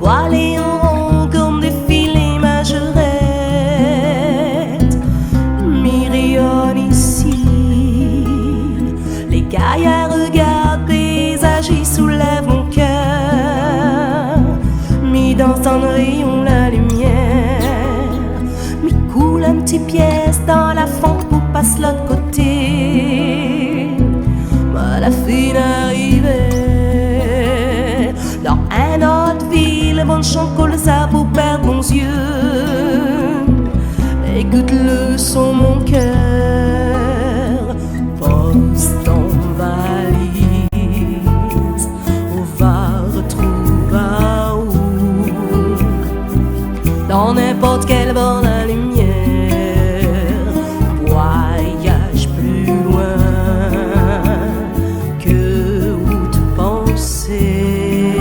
voilés en rond comme des filets majorettes. Mi rayonne ici, les gaillards regardent, paysages y soulèvent mon cœur. Mi danse dans le rayon la lumière, mi coule un petit pièce dans la fente pour passer l'autre côté. Mais la fin arrivée dans un autre ville, bon chant colza pour perdre mon yeux. Écoute-le son mon cœur, pose ton valise, on va retrouver dans n'importe quel bord la lumière. Voyage plus loin que où te penser.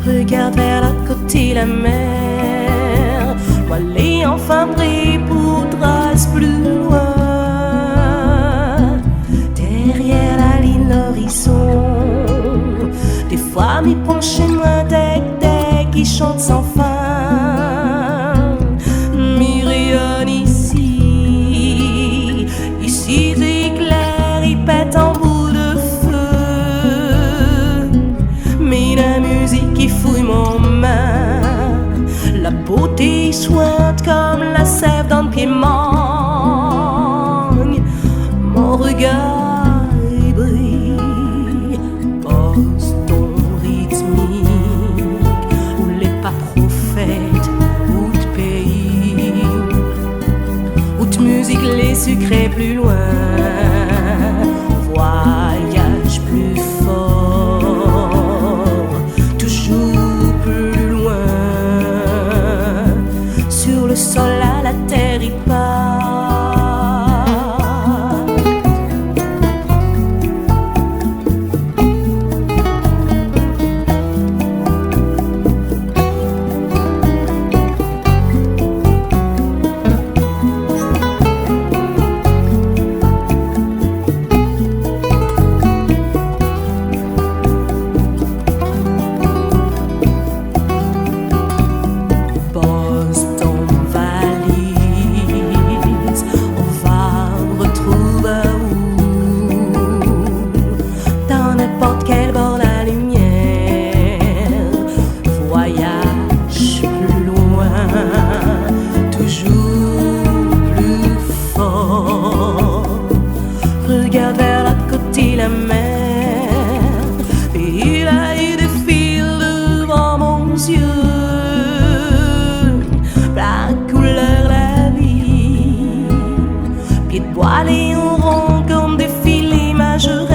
Regarde vers l'autre côté la mer. Moi les enfin pris pour trace plus loin. Derrière la ligne l'horizon, des fois m'y penche moi dès qui chante sans fin. Mi rayonne ici, ici c'est clair, il pète en bout de feu. Mais la musique qui fouille mon main, la beauté sointe comme la sève dans le pied mangue. Mon regard il brille, pose ton rythmique, où les pas prophètes, où de pays, où de musique les sucrés plus loin. Voyage plus fort, toujours plus loin. Sur le sol à la terre il part. Regarde vers l'autre côté la mer, et il a eu des fils devant mon yeux. Plein de couleurs la vie, pieds de bois les en rond comme des filets majorettes.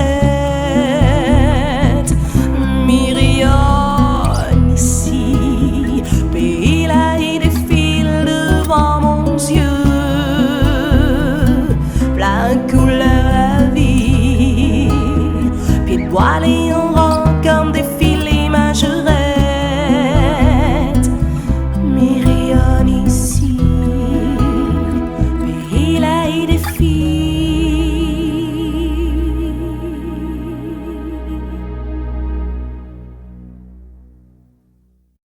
Mi rayonne ici, et il a eu des fils devant mon yeux. Plein de couleurs voilés en rang comme des filets majorettes. Mi rayonne ici.